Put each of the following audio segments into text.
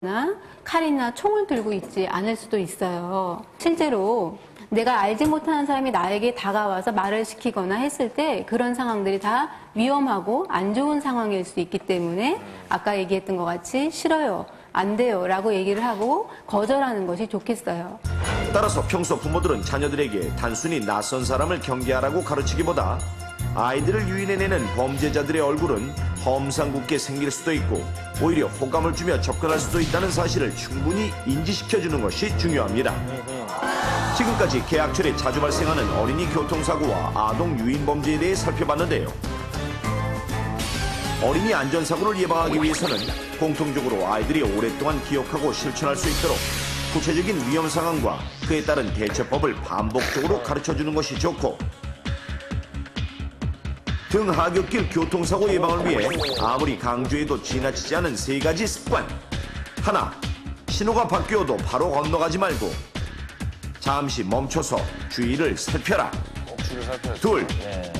나 칼이나 총을 들고 있지 않을 수도 있어요. 실제로 내가 알지 못하는 사람이 나에게 다가와서 말을 시키거나 했을 때 그런 상황들이 다 위험하고 안 좋은 상황일 수 있기 때문에 아까 얘기했던 것 같이 싫어요, 안 돼요 라고 얘기를 하고 거절하는 것이 좋겠어요. 따라서 평소 부모들은 자녀들에게 단순히 낯선 사람을 경계하라고 가르치기보다 아이들을 유인해내는 범죄자들의 얼굴은 험상궂게 생길 수도 있고 오히려 호감을 주며 접근할 수도 있다는 사실을 충분히 인지시켜주는 것이 중요합니다. 지금까지 개학철에 자주 발생하는 어린이 교통사고와 아동 유인 범죄에 대해 살펴봤는데요. 어린이 안전사고를 예방하기 위해서는 공통적으로 아이들이 오랫동안 기억하고 실천할 수 있도록 구체적인 위험 상황과 그에 따른 대처법을 반복적으로 가르쳐주는 것이 좋고, 등하굣길 교통사고 예방을 위해 아무리 강조해도 지나치지 않은 세 가지 습관. 하나, 신호가 바뀌어도 바로 건너가지 말고 잠시 멈춰서 주위를 살펴라. 둘,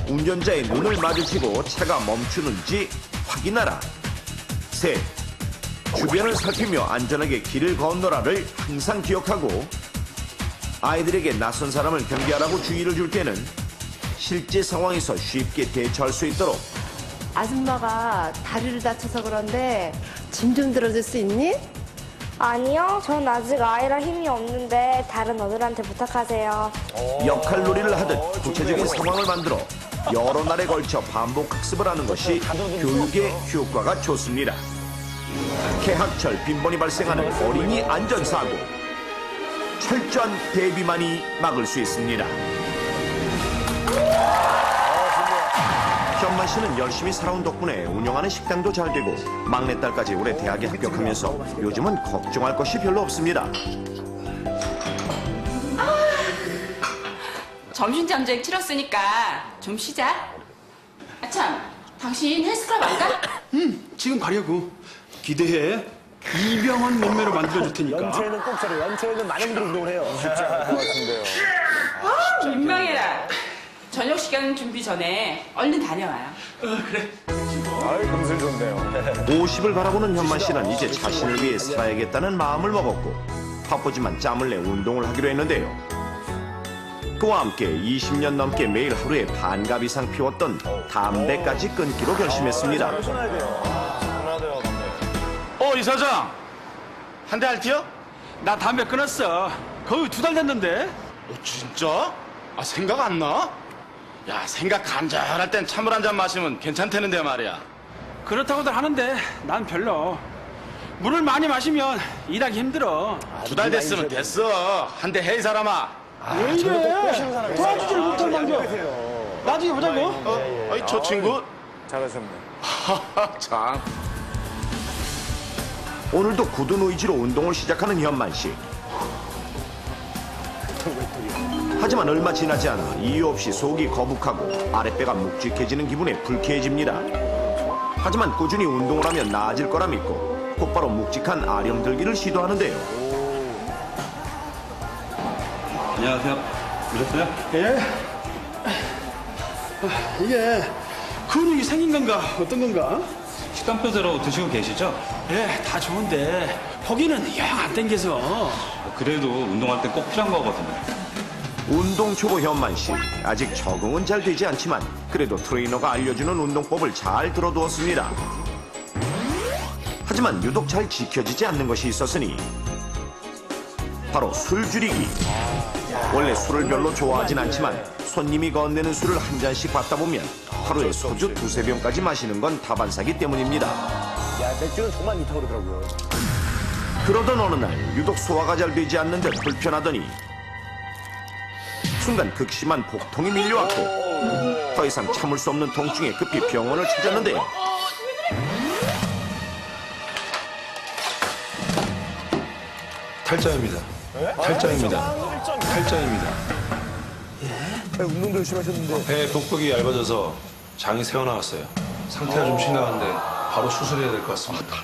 운전자의 눈을 마주치고 차가 멈추는지 확인하라. 셋, 주변을 살피며 안전하게 길을 건너라를 항상 기억하고, 아이들에게 낯선 사람을 경계하라고 주의를 줄 때는 실제 상황에서 쉽게 대처할 수 있도록. 아줌마가 다리를 다쳐서 그런데 짐 좀 들어줄 수 있니? 아니요, 전 아직 아이라 힘이 없는데 다른 어른한테 부탁하세요. 역할놀이를 하듯 구체적인 상황을 만들어 여러 날에 걸쳐 반복 학습을 하는 것이 교육의 효과가 좋습니다. 개학철 빈번히 발생하는 어린이 안전사고, 철저한 대비만이 막을 수 있습니다. 현만 씨는 열심히 살아온 덕분에 운영하는 식당도 잘 되고 막내딸까지 올해 대학에 합격하면서 요즘은 걱정할 것이 별로 없습니다. 점심점쟁 치렀으니까 좀 쉬자. 아참, 당신 헬스클럽 안 가? 지금 가려고. 기대해. 이병헌 몸매로 만들어줄 테니까. 연초에는 꼭 저래. 연초에는 많은 분들이 운동을 해요. 쉽지 않을 것 같은데요. 민망해라. 저녁 시간 준비 전에 얼른 다녀와요. 그래. 아이, 금슬 좋네요. 50을 바라보는 현만 씨는 이제 자신을 위해 살아야겠다는 마음을 먹었고 바쁘지만 짬을 내 운동을 하기로 했는데요. 그와 함께 20년 넘게 매일 하루에 반갑 이상 피웠던 담배까지 끊기로 결심했습니다. 끊어야 돼요. 끊어야 돼요, 담배. 이 사장, 한 대 할지요? 나 담배 끊었어. 거의 2달 됐는데. 진짜? 생각 안 나? 야, 생각 간절할 땐 찬물 한 잔 마시면 괜찮다는데 말이야. 그렇다고들 하는데 난 별로. 물을 많이 마시면 일하기 힘들어. 2달 됐으면 됐어. 한 대 해, 이 사람아. 왜 이래? 도와주지를 못할 망정. 나중에 보자고. 저 친구? 잘하셨네. 참. 오늘도 굳은 의지로 운동을 시작하는 현만 씨. 하지만 얼마 지나지 않아 이유 없이 속이 거북하고 아랫배가 묵직해지는 기분에 불쾌해집니다. 하지만 꾸준히 운동을 하면 나아질 거라 믿고 곧바로 묵직한 아령 들기를 시도하는데요. 안녕하세요. 오셨어요? 예. 이게 근육이 생긴 건가 어떤 건가? 식단표대로 드시고 계시죠? 예, 다 좋은데 거기는 영 안 땡겨서. 그래도 운동할 때 꼭 필요한 거거든요. 운동 초보 현만 씨. 아직 적응은 잘 되지 않지만 그래도 트레이너가 알려주는 운동법을 잘 들어두었습니다. 하지만 유독 잘 지켜지지 않는 것이 있었으니 바로 술 줄이기. 원래 술을 별로 좋아하진 않지만 손님이 건네는 술을 한 잔씩 받다 보면 하루에 소주 2~3병까지 마시는 건 다반사기 때문입니다. 야, 맥주는 정말 많다고 그러더라고요. 그러던 어느 날 유독 소화가 잘 되지 않는 듯 불편하더니 순간 극심한 복통이 밀려왔고 더 이상 참을 수 없는 통증에 급히 병원을 찾았는데요. 탈장입니다. 탈장입니다. 탈장입니다. 운동도 열심히 하셨는데. 배에 독독이 얇아져서 장이 새어나왔어요. 상태가 좀 심각한데 바로 수술해야 될 것 같습니다.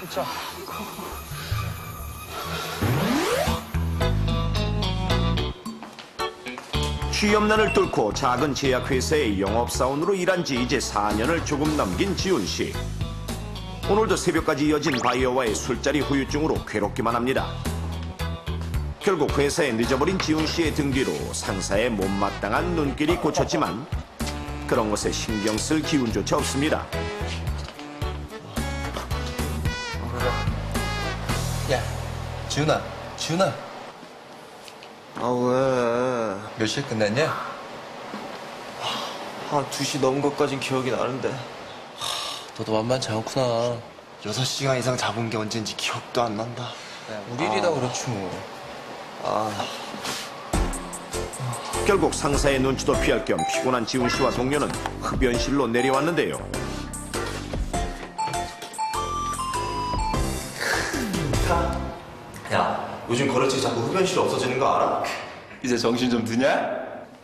취업난을 뚫고 작은 제약회사의 영업사원으로 일한 지 이제 4년을 조금 넘긴 지훈 씨. 오늘도 새벽까지 이어진 바이어와의 술자리 후유증으로 괴롭기만 합니다. 결국 회사에 늦어버린 지훈 씨의 등 뒤로 상사의 못마땅한 눈길이 꽂혔지만 그런 것에 신경 쓸 기운조차 없습니다. 야, 지훈아. 아, 왜? 몇 시에 끝났냐? 2시 넘은 것까진 기억이 나는데. 너도 만만치 않구나. 6시간 이상 잡은 게 언젠지 기억도 안 난다. 우리 일이다 그렇지 뭐. 결국 상사의 눈치도 피할 겸 피곤한 지훈 씨와 동료는 흡연실로 내려왔는데요. 야, 요즘 거래처에 자꾸 흡연실 없어지는 거 알아? 이제 정신 좀 드냐?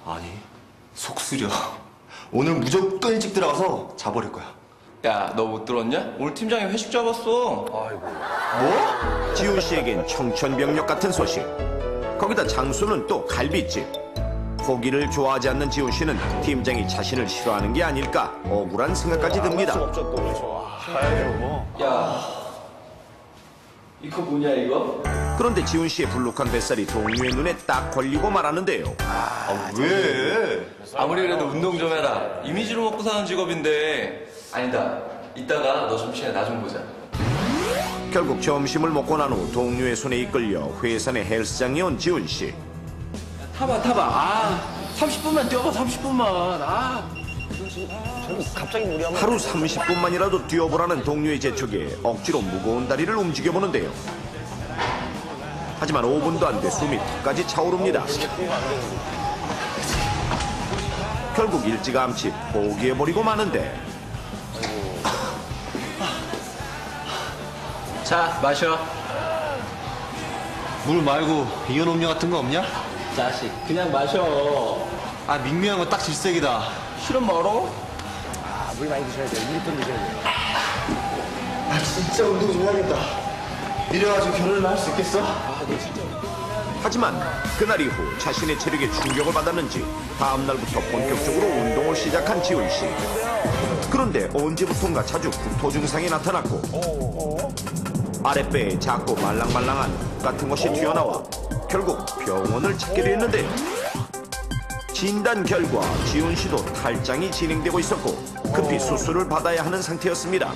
아니, 속 쓰려. 오늘 무조건 일찍 들어가서 자버릴 거야. 야, 너 못 들었냐? 오늘 팀장이 회식 잡았어. 아이고. 지훈 씨에겐 청천벽력 같은 소식. 거기다 장소는 또 갈비집. 고기를 좋아하지 않는 지훈 씨는 팀장이 자신을 싫어하는 게 아닐까 억울한 생각까지 듭니다. 야, 이거 뭐냐 이거? 그런데 지훈 씨의 불룩한 뱃살이 동료의 눈에 딱 걸리고 말았는데요. 왜? 아무리 그래도 운동 좀 해라. 이미지로 먹고 사는 직업인데. 아니다. 이따가 너 점심에 나 좀 보자. 결국 점심을 먹고 난 후 동료의 손에 이끌려 회사 내 헬스장에 온 지훈 씨. 타봐. 30분만 뛰어봐, 30분만. 하루 30분만이라도 뛰어보라는 동료의 재촉에 억지로 무거운 다리를 움직여보는데요. 하지만 5분도 안 돼 숨이 턱까지 차오릅니다. 결국 일찌감치 포기해버리고 마는데 자, 마셔. 물 말고 이온 음료 같은 거 없냐? 자식, 그냥 마셔. 아, 밍밍한 거 딱 질색이다. 싫은 멀어? 진짜 운동 좀 해야겠다. 이래가지고 결혼을 할 수 있겠어? 하지만 그날 이후 자신의 체력에 충격을 받았는지 다음 날부터 본격적으로 운동을 시작한 지훈 씨. 그런데 언제부턴가 자주 구토 증상이 나타났고 아랫배에 작고 말랑말랑한 흙 같은 것이 튀어나와 결국 병원을 찾게 됐는데요. 진단 결과 지훈 씨도 탈장이 진행되고 있었고 급히 수술을 받아야 하는 상태였습니다.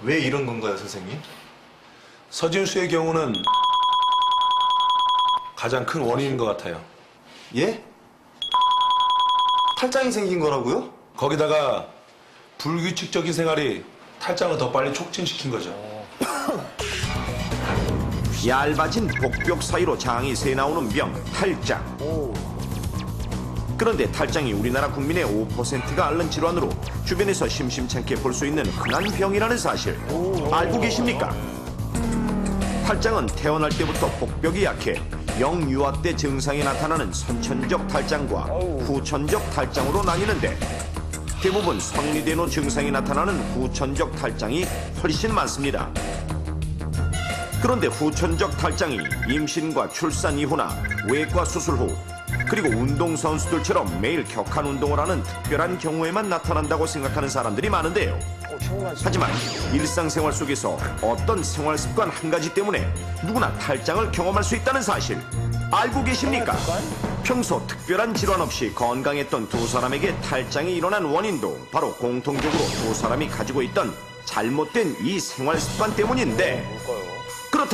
왜 이런 건가요, 선생님? 서지훈 씨의 경우는 가장 큰 원인인 것 같아요. 예? 탈장이 생긴 거라고요? 거기다가 불규칙적인 생활이 탈장을 더 빨리 촉진시킨 거죠. 얇아진 복벽 사이로 장이 새 나오는 병, 탈장. 그런데 탈장이 우리나라 국민의 5%가 앓는 질환으로 주변에서 심심찮게 볼 수 있는 흔한 병이라는 사실 알고 계십니까? 탈장은 태어날 때부터 복벽이 약해 영유아 때 증상이 나타나는 선천적 탈장과 후천적 탈장으로 나뉘는데 대부분 성리된 후 증상이 나타나는 후천적 탈장이 훨씬 많습니다. 그런데 후천적 탈장이 임신과 출산 이후나 외과 수술 후 그리고 운동선수들처럼 매일 격한 운동을 하는 특별한 경우에만 나타난다고 생각하는 사람들이 많은데요. 하지만 일상생활 속에서 어떤 생활 습관 한 가지 때문에 누구나 탈장을 경험할 수 있다는 사실 알고 계십니까? 평소 특별한 질환 없이 건강했던 두 사람에게 탈장이 일어난 원인도 바로 공통적으로 두 사람이 가지고 있던 잘못된 이 생활 습관 때문인데